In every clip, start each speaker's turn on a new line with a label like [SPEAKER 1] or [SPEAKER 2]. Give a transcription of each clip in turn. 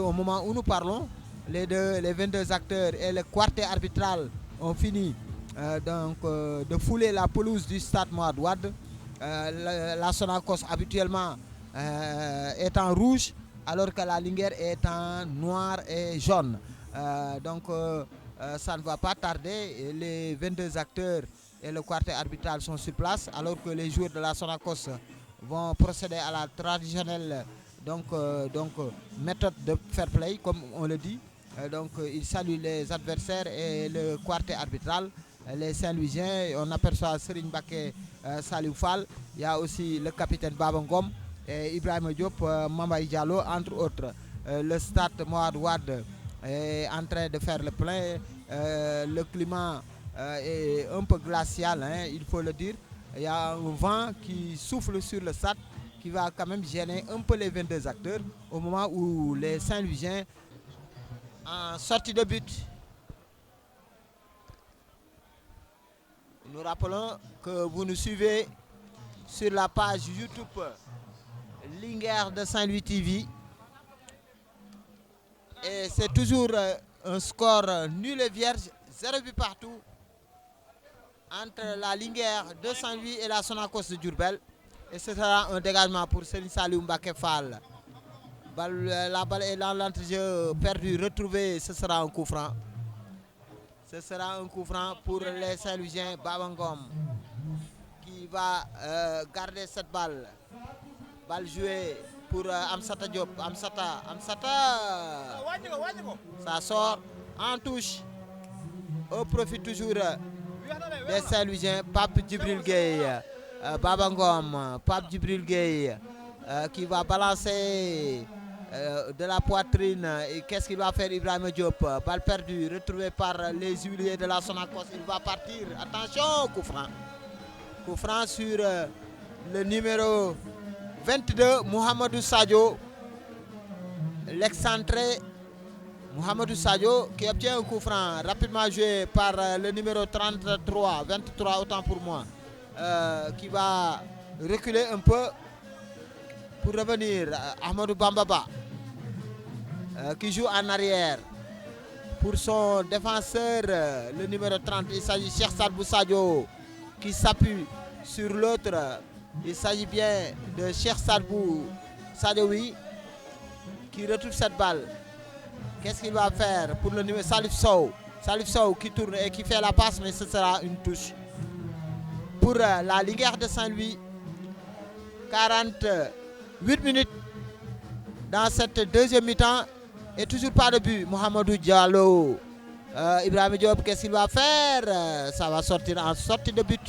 [SPEAKER 1] au moment où nous parlons, les 22 acteurs et le quartet arbitral ont fini de fouler la pelouse du stade Mourad Wade. La Sonacos habituellement est en rouge, alors que la Linguère est en noir et jaune. Ça ne va pas tarder. Les 22 acteurs et le quartet arbitral sont sur place, alors que les joueurs de la Sonacos vont procéder à la traditionnelle méthode de fair play, comme on le dit. Ils saluent les adversaires et le quartet arbitral. Les Saint-Louisiens, on aperçoit Serigne Baké Salou Fall. Il y a aussi le capitaine Babangom et Ibrahim Diop, Mambaye Diallo, entre autres. Le stade Mourad Wade est en train de faire le plein. Le climat est un peu glacial, hein, il faut le dire. Il y a un vent qui souffle sur le stade qui va quand même gêner un peu les 22 acteurs au moment où les Saint-Louisiens, en sortie de but, nous rappelons que vous nous suivez sur la page YouTube Linguère de Saint-Louis TV. Et c'est toujours un score nul et vierge, 0 but partout entre la Linguère de Saint-Louis et la Sonacos de Diourbel. Et ce sera un dégagement pour Serigne Saliou Mbacké Fall. La balle est dans l'entrejeu perdu, retrouvé, ce sera un coup franc. Ce sera un coup franc pour les Saint-Louisiens. Babangom qui va garder cette balle. Balle jouée pour Amsata Diop. Amsata. Ça sort en touche. Au profit toujours des Saint-Louisiens. Pape Djibril Gueye. Babangom. Pape Djibril Gueye qui va balancer de la poitrine. Et qu'est-ce qu'il va faire Ibrahim Diop? Balle perdue, retrouvée par les huiliers de la Sonacos. Il va partir. Attention, coup franc. Coup franc sur le numéro 22, Mohamedou Sadio. L'excentré Mohamedou Sadio qui obtient un coup franc rapidement joué par le numéro 23 autant pour moi, qui va reculer un peu pour revenir. Ahmadou Bambaba qui joue en arrière pour son défenseur, le numéro 30. Il s'agit de Cheikh Sadbou Sadio qui s'appuie sur l'autre. Il s'agit bien de Cheikh Sadbou Sadioui qui retrouve cette balle. Qu'est-ce qu'il va faire pour le numéro Salif Sow? Salif Sow qui tourne et qui fait la passe, mais ce sera une touche. Pour la Linguère de Saint-Louis, 48 minutes dans cette deuxième mi-temps et toujours pas de but. Mohamedou Diallo. Ibrahim Diop, qu'est-ce qu'il va faire? Ça va sortir en sortie de but.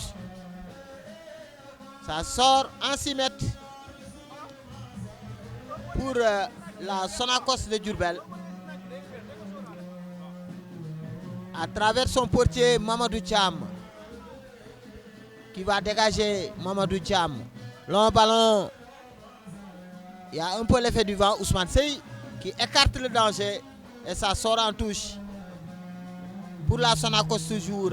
[SPEAKER 1] Ça sort en 6 mètres pour la Sonacos de Diourbel. À travers son portier Mamadou Thiam qui va dégager Mamadou Thiam. Long ballon. Il y a un peu l'effet du vent. Ousmane Sey qui écarte le danger et ça sort en touche pour la Sonacos toujours,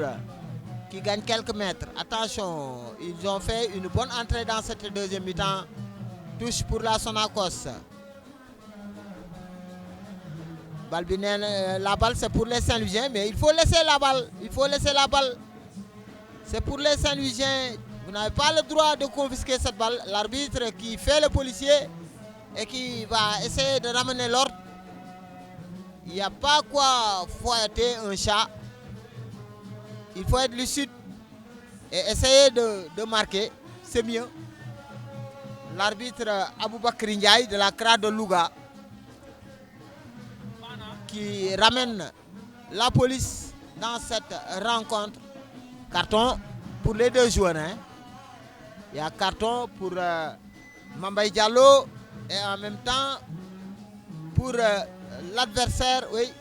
[SPEAKER 1] qui gagne quelques mètres. Attention, ils ont fait une bonne entrée dans cette deuxième mi-temps. Touche pour la Sonacos. La balle c'est pour les Saint-Louisiens, mais il faut laisser la balle. C'est pour les Saint-Louisiens. Vous n'avez pas le droit de confisquer cette balle. L'arbitre qui fait le policier et qui va essayer de ramener l'ordre. Il n'y a pas quoi fouetter un chat. Il faut être lucide et essayer de marquer. C'est mieux. L'arbitre Aboubakri Ndiaye de la CRA de Louga qui ramène la police dans cette rencontre. Carton pour les deux joueurs. Hein. Il y a carton pour Mambaye Diallo et en même temps pour l'adversaire. Oui,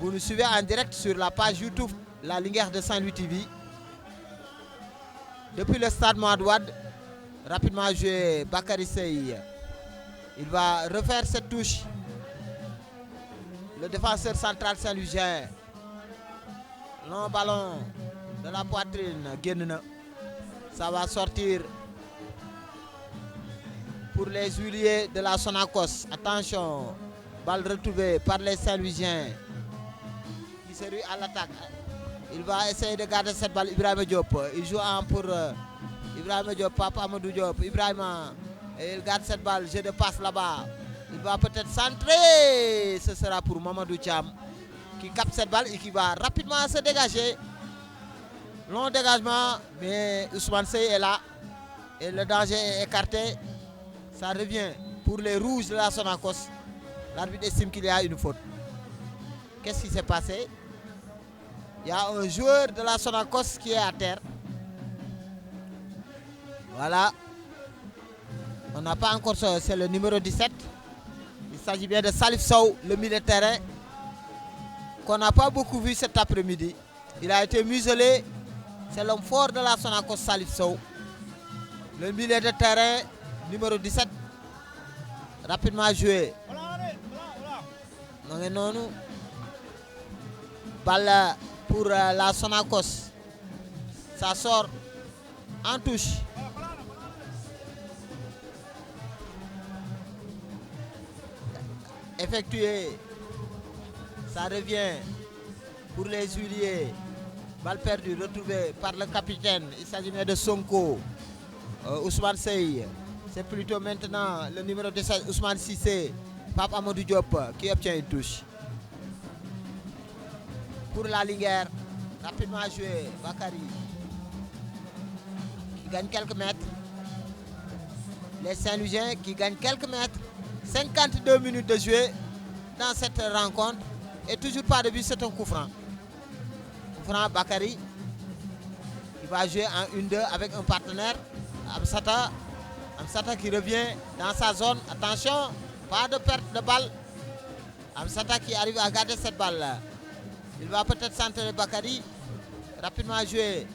[SPEAKER 1] vous nous suivez en direct sur la page YouTube La Linguère de Saint-Louis TV. Depuis le stade Mourad Wade, rapidement joué Bakary Sey. Il va refaire cette touche. Le défenseur central Saint-Louisien. Long ballon de la poitrine. Guénena. Ça va sortir pour les huiliers de la Sonacos. Attention. Balle retrouvée par les Saint-Louisiens qui se ruent à l'attaque. Il va essayer de garder cette balle. Ibrahima Diop. Il joue pour Ibrahima Diop, Papa Amadou Diop. Ibrahima, il garde cette balle. Jeu de passe là-bas. Il va peut-être centrer. Ce sera pour Mamadou Thiam qui capte cette balle et qui va rapidement se dégager. Long dégagement, mais Ousmane Seye est là. Et le danger est écarté. Ça revient pour les rouges de la Sonacos. L'arbitre estime qu'il y a une faute. Qu'est-ce qui s'est passé? Il y a un joueur de la Sonacos qui est à terre. Voilà. On n'a pas encore ça. C'est le numéro 17. Il s'agit bien de Salif Sow, le milieu de terrain, qu'on n'a pas beaucoup vu cet après-midi. Il a été muselé. C'est l'homme fort de la Sonacos, Salif Sow. Le milieu de terrain, numéro 17. Rapidement joué. Non. Balle pour la Sonacos. Ça sort en touche. Effectué. Ça revient pour les Huiliers. Balle perdue, retrouvée par le capitaine. Il s'agit de Sonko. Ousmane Seye. C'est plutôt maintenant le numéro 17, Ousmane Cissé. Pape Amadou Diop qui obtient une touche. Pour la Linguère, rapidement joué, Bakary qui gagne quelques mètres. Les Saint-Louisiens qui gagnent quelques mètres. 52 minutes de jeu dans cette rencontre. Et toujours pas de but, c'est un coup franc. Coup franc, Bakary qui va jouer en 1-2 avec un partenaire, Amsata. Amsata qui revient dans sa zone. Attention, pas de perte de balle. Amsata qui arrive à garder cette balle. Il va peut-être centrer Bakary. Rapidement jouer.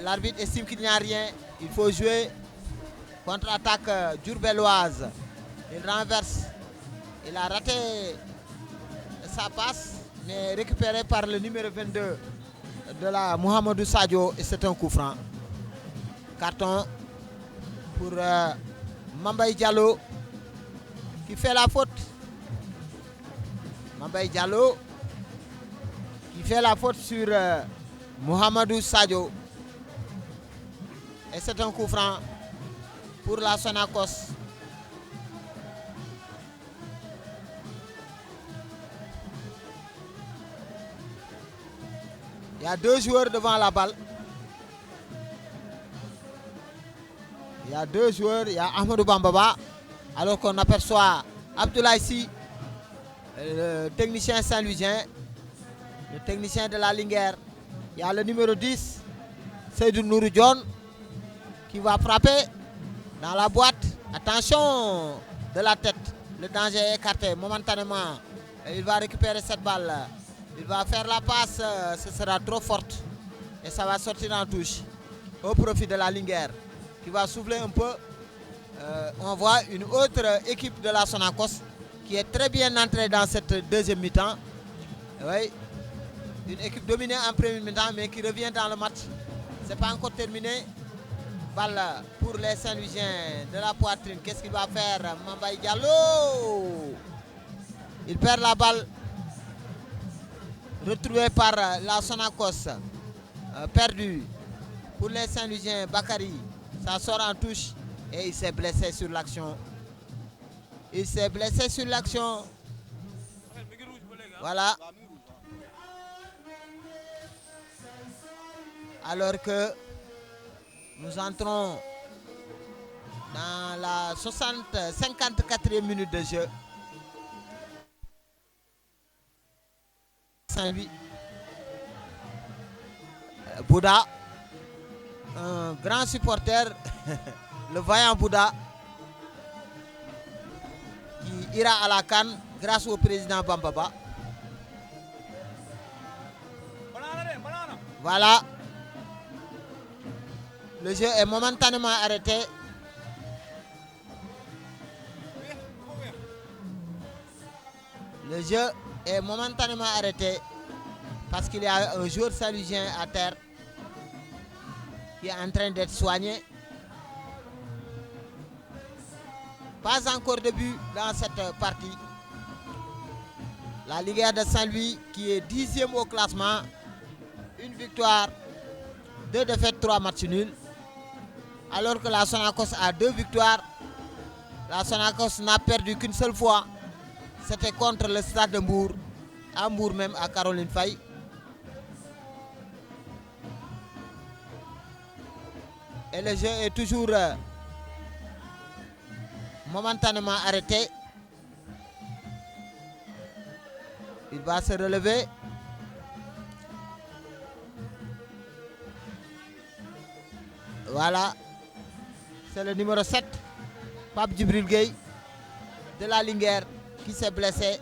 [SPEAKER 1] L'arbitre estime qu'il n'y a rien. Il faut jouer. Contre-attaque Diourbelloise. Il renverse. Il a raté sa passe, mais récupéré par le numéro 22 de la Mohamedou Sadio. Et c'est un coup franc. Carton pour Mambaye Diallo qui fait la faute. Mambaye Diallo qui fait la faute sur Mohamedou Sadio. Et c'est un coup franc pour la Sonacos. Il y a deux joueurs devant la balle. Il y a deux joueurs. Il y a Ahmadou Bambaba. Alors qu'on aperçoit Abdoulaye Sy, le technicien saint-louisien, le technicien de la Linguère. Il y a le numéro 10, Seydou Nourou Dione, qui va frapper dans la boîte. Attention de la tête. Le danger est écarté momentanément. Et il va récupérer cette balle. Il va faire la passe. Ce sera trop forte. Et ça va sortir en touche. Au profit de la Linguère, qui va souffler un peu. On voit une autre équipe de la Sonacos qui est très bien entrée dans cette deuxième mi-temps. Oui, une équipe dominée en première mi-temps, mais qui revient dans le match. Ce n'est pas encore terminé. Balle pour les Saint-Louisiens de la poitrine. Qu'est-ce qu'il va faire? Mambaye Diallo. Il perd la balle. Retrouvé par la Sonacos. Perdu pour les Saint-Louisiens. Bakary. Ça sort en touche. Et il s'est blessé sur l'action. Il s'est blessé sur l'action. Voilà. Alors que nous entrons dans la 54e minute de jeu. Saint-Louis. Bouddha, un grand supporter, le vaillant Bouddha, qui ira à la CAN grâce au président Bambaba. Voilà. Le jeu est momentanément arrêté. Le jeu est momentanément arrêté parce qu'il y a un joueur saoudien à terre qui est en train d'être soigné. Pas encore de but dans cette partie. La Linguère de Saint-Louis qui est 10e au classement. Une victoire, 2 défaites, 3 matchs nuls. Alors que la Sonacos a 2 victoires. La Sonacos n'a perdu qu'une seule fois. C'était contre le Stade de Mbour. À Mbour même, à Caroline Faye. Et le jeu est toujours momentanément arrêté. Il va se relever. Voilà. C'est le numéro 7, Pape Djibril Gueye, de la Linguère, qui s'est blessé.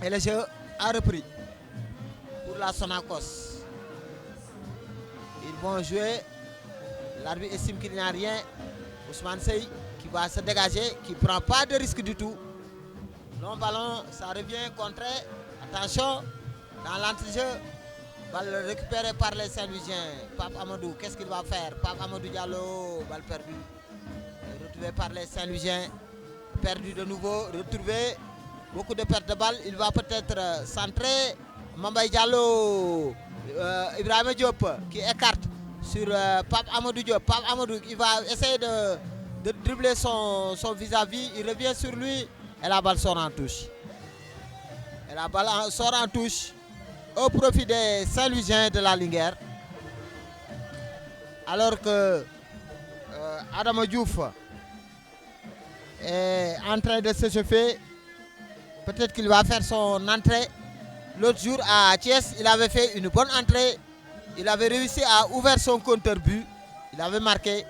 [SPEAKER 1] Et le jeu a repris pour la Sonacos. Ils vont jouer. L'arbitre estime qu'il n'y a rien. Ousmane Sey qui va se dégager, qui ne prend pas de risque du tout. Long ballon, ça revient contré. Attention, dans l'entrejeu, balle récupérée par les Saint-Louisiens. Pape Amadou, qu'est-ce qu'il va faire? Pape Amadou Diallo, balle perdue. Retrouvé par les Saint-Louisiens. Perdu de nouveau, retrouvé. Beaucoup de pertes de balles. Il va peut-être centrer. Mambay Diallo, Ibrahima Diop qui écarte sur Pape Amadou Diop. Pape Amadou, il va essayer de dribbler son vis-à-vis. Il revient sur lui et la balle sort en touche. Et la balle sort en touche au profit des Saint-Louisiens de la Linguère. Alors que Adama Diouf est en train de se chauffer. Peut-être qu'il va faire son entrée. L'autre jour à Thiès, il avait fait une bonne entrée. Il avait réussi à ouvrir son compteur but. Il avait marqué.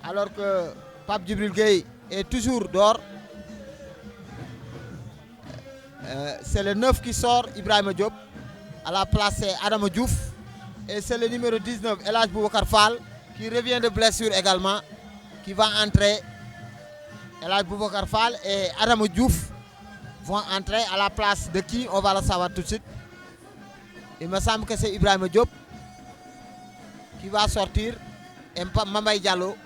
[SPEAKER 1] Alors que Pape Djibril Gueye est toujours dehors. C'est le 9 qui sort, Ibrahima Diop. À la place, c'est Adama Diouf. Et c'est le numéro 19, El Hadj Boubacar Fall, qui revient de blessure également, qui va entrer. El Hadj Boubacar Fall et Adama Diouf vont entrer à la place de qui? On va le savoir tout de suite. Il me semble que c'est Ibrahima Diop qui va sortir. Et Mambay Diallo.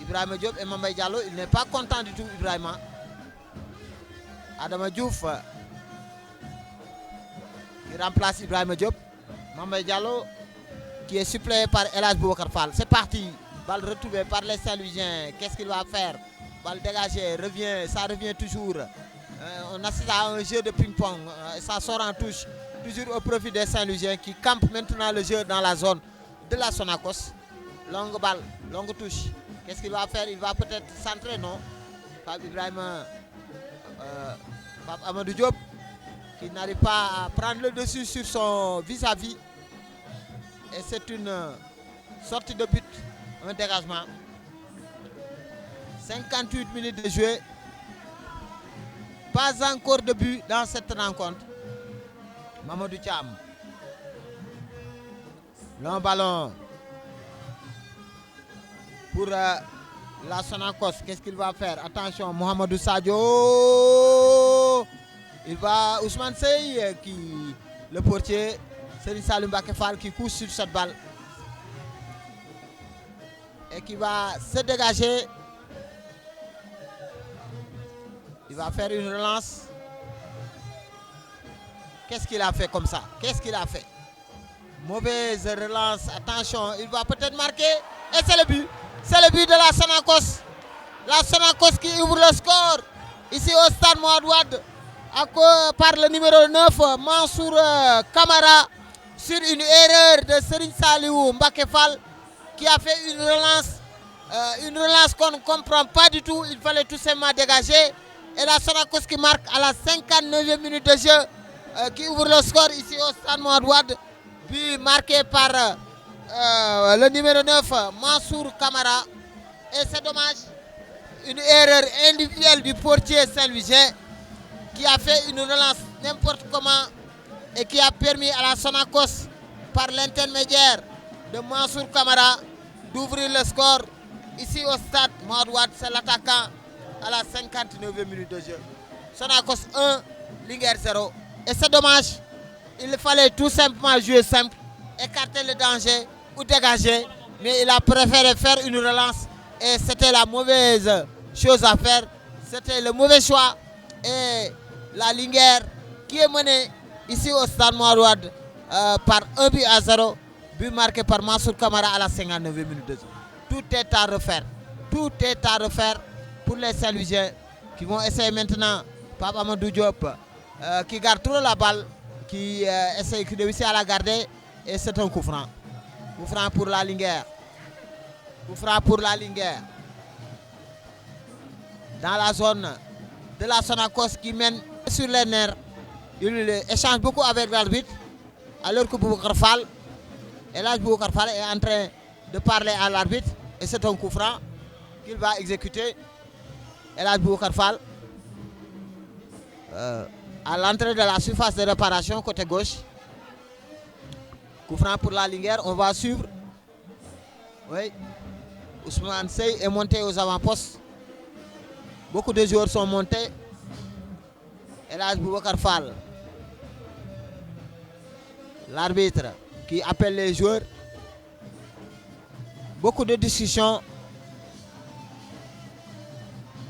[SPEAKER 1] Ibrahima Diop et Mambay Diallo, il n'est pas content du tout, Ibrahima. Adama Diouf qui remplace Ibrahima Diop. Mambay Diallo qui est suppléé par El Hadj Boubacar Fall. C'est parti. Balle retrouvée par les Saint-Louisiens. Qu'est-ce qu'il va faire? Balle dégagée, ça revient toujours. On assiste à un jeu de ping-pong. Ça sort en touche. Toujours au profit des Saint-Louisiens qui campent maintenant le jeu dans la zone de la Sonacos. Longue balle, longue touche. Qu'est-ce qu'il va faire? Il va peut-être centrer, non? Pape Ibrahima, Pape Amadou Diop, qui n'arrive pas à prendre le dessus sur son vis-à-vis. Et c'est une sortie de but, un dégagement. 58 minutes de jeu. Pas encore de but dans cette rencontre. Mamadou Thiam. Long ballon pour la Sonacos. Qu'est-ce qu'il va faire? Attention, Mohamedou Sadio. Il va Ousmane Sey, le portier, Serigne Salim Mbacké Fall qui couche sur cette balle. Et qui va se dégager. Il va faire une relance. Qu'est-ce qu'il a fait comme ça? Qu'est-ce qu'il a fait? Mauvaise relance. Attention, il va peut-être marquer. Et c'est le but. C'est le but de la Sonacos. La Sonacos qui ouvre le score. Ici au stade Mouad Wade. Par le numéro 9, Mansour Kamara. Sur une erreur de Serigne Saliou Mbacké Fall. Qui a fait une relance. Une relance qu'on ne comprend pas du tout. Il fallait tout simplement dégager. Et la Sonacos qui marque à la 59e minute de jeu. Qui ouvre le score ici au stade Mouad Wade. Puis marqué par le numéro 9, Mansour Kamara. Et c'est dommage. Une erreur individuelle du portier Saint-Louisien qui a fait une relance n'importe comment et qui a permis à la Sonacos, par l'intermédiaire de Mansour Kamara, d'ouvrir le score ici au stade Mouad Wade. C'est l'attaquant à la 59e minute de jeu. Sonacos 1, Linguère 0. Et c'est dommage. Il fallait tout simplement jouer simple, écarter le danger ou dégager mais il a préféré faire une relance et c'était la mauvaise chose à faire. C'était le mauvais choix et la Linguère qui est menée ici au Stade Mouawad par 1-0, but marqué par Mansour Kamara à la 59e minute de jeu. Tout est à refaire. Tout est à refaire pour les Saint-Louisiens qui vont essayer maintenant. Pape Amadou Diop qui garde trop la balle, qui essaie de réussir à la garder et c'est un coup franc. Coup franc pour la Linguère. Coup franc pour la Linguère. Dans la zone de la Sonacos qui mène sur les nerfs. Il échange beaucoup avec l'arbitre alors que Boubacar Fall, et là Boubacar Fall est en train de parler à l'arbitre et c'est un coup franc qu'il va exécuter. Et là Boubacar Fall à l'entrée de la surface de réparation côté gauche. Coup franc pour la Linguère, on va suivre. Oui, Ousmane Sey est monté aux avant-postes. Beaucoup de joueurs sont montés. Et là Boubacar Fall, l'arbitre qui appelle les joueurs. Beaucoup de discussions.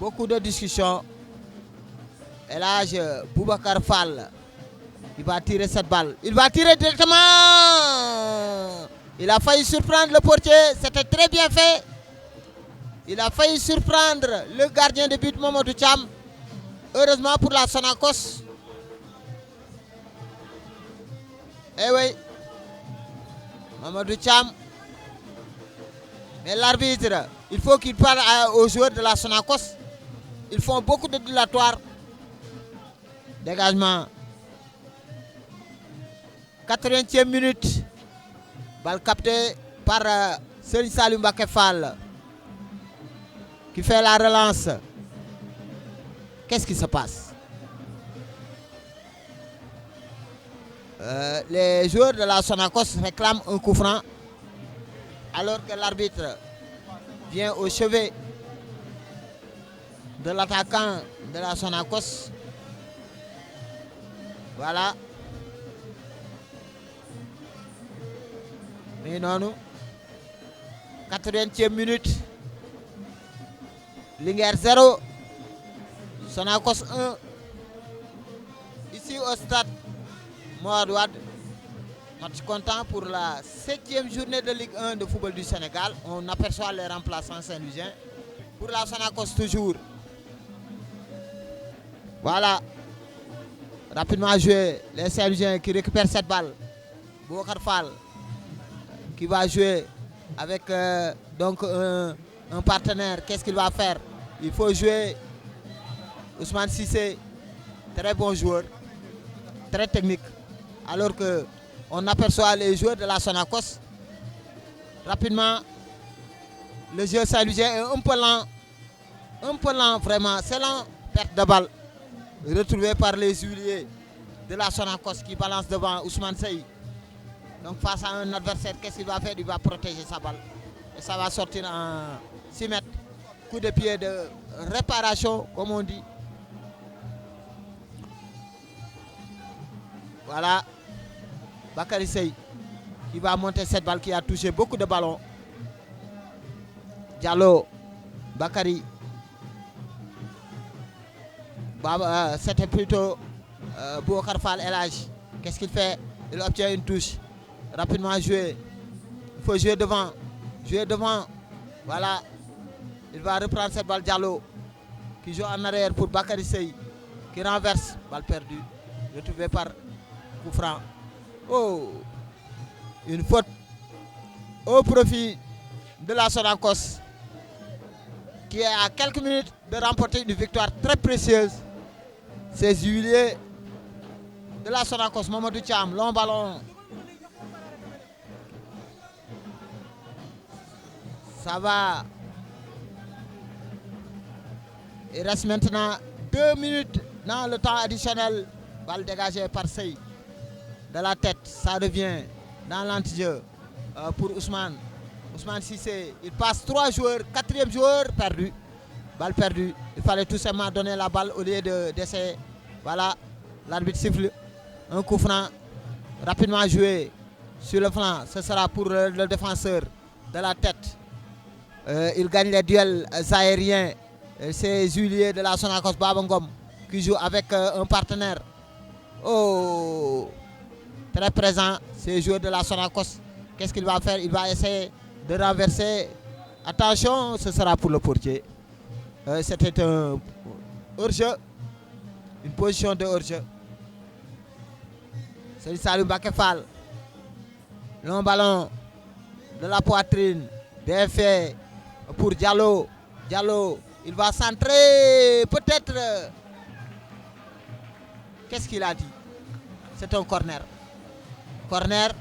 [SPEAKER 1] Beaucoup de discussions. Et là, Boubacar Fall, il va tirer cette balle. Il va tirer directement. Il a failli surprendre le portier. C'était très bien fait. Il a failli surprendre le gardien de but Mamadou Thiam. Heureusement pour la Sonacos. Eh oui. Mamadou Thiam. Mais l'arbitre, il faut qu'il parle aux joueurs de la Sonacos. Ils font beaucoup de dilatoires. Dégagement. 80e minute. Balle captée par Serigne Saliou Mbacké Fall qui fait la relance. Qu'est-ce qui se passe? Les joueurs de la Sonacos réclament un coup franc alors que l'arbitre vient au chevet de l'attaquant de la Sonacos. Voilà. Mais non, 80e minute. Linguère 0. Sonacos 1. Ici au stade Mouawad. Match comptant pour la 7e journée de Ligue 1 de football du Sénégal. On aperçoit les remplaçants saint-louisiens. Pour la Sonacos toujours. Voilà. Rapidement joué. Les Saint-Louisiens qui récupèrent cette balle. Boubacar Fall qui va jouer avec donc un partenaire. Qu'est-ce qu'il va faire? Il faut jouer Ousmane Cissé, très bon joueur, très technique. Alors que on aperçoit les joueurs de la Sonacos. Rapidement, le jeu saint-louisien est un peu lent vraiment. C'est lent, perte de balle. Retrouvé par les huiliers de la Sonacos qui balance devant Ousmane Sey. Donc face à un adversaire, qu'est-ce qu'il va faire? Il va protéger sa balle. Et ça va sortir en 6 mètres. Coup de pied de réparation, comme on dit. Voilà. Bakary Sey qui va monter cette balle qui a touché beaucoup de ballons. Diallo, Bakary. C'était plutôt Boubacar Fall El Hadji. Qu'est-ce qu'il fait? Il obtient une touche. Rapidement joué. Il faut jouer devant. Jouer devant. Voilà. Il va reprendre cette balle. Diallo qui joue en arrière pour Bakary Sey qui renverse. Balle perdue. Retrouvé par coup franc. Oh, une faute au profit de la Sonacos qui est à quelques minutes de remporter une victoire très précieuse. Ces huiliers de la Sonacos, Mamadou Thiam, long ballon. Ça va. Il reste maintenant 2 minutes dans le temps additionnel. Balle dégagée par Sey. De la tête, ça revient dans l'anti-jeu pour Ousmane. Ousmane Cissé, il passe 3 joueurs, 4e joueur perdu. Balle perdue. Il fallait tout simplement donner la balle au lieu d'essayer. Voilà, l'arbitre siffle. Un coup franc rapidement joué sur le flanc. Ce sera pour le défenseur de la tête. Il gagne les duels aériens. C'est Julier de la Sonacos Babangom qui joue avec un partenaire. Oh, très présent, c'est joueur de la Sonacos. Qu'est-ce qu'il va faire? Il va essayer de renverser. Attention, ce sera pour le portier. C'était un hors-jeu, une position de hors-jeu. C'est Salou Bakefal. Long ballon de la poitrine. Bien fait pour Diallo. Diallo, il va centrer. Peut-être. Qu'est-ce qu'il a dit? C'est un corner. Corner.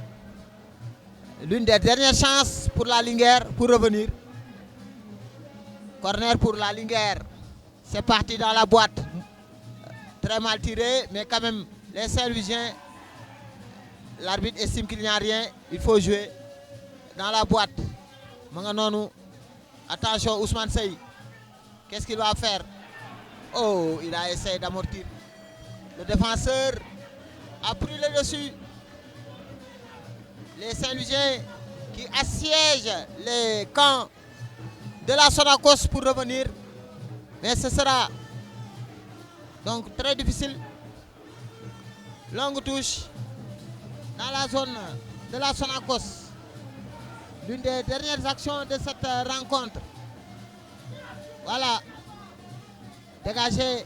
[SPEAKER 1] L'une des dernières chances pour la Linguère pour revenir. Corner pour la Linguère. C'est parti dans la boîte. Très mal tiré, mais quand même, les Saint-Louisiens, l'arbitre estime qu'il n'y a rien. Il faut jouer dans la boîte. Manganonou. Attention, Ousmane Sey. Qu'est-ce qu'il va faire? Oh, il a essayé d'amortir. Le défenseur a pris le dessus. Les Saint-Louisiens qui assiègent les camps de la Sonacos pour revenir. Mais ce sera donc très difficile. Longue touche dans la zone de la Sonacos. L'une des dernières actions de cette rencontre. Voilà. Dégagé.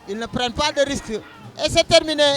[SPEAKER 1] Ils ne prennent pas de risque. Et c'est terminé.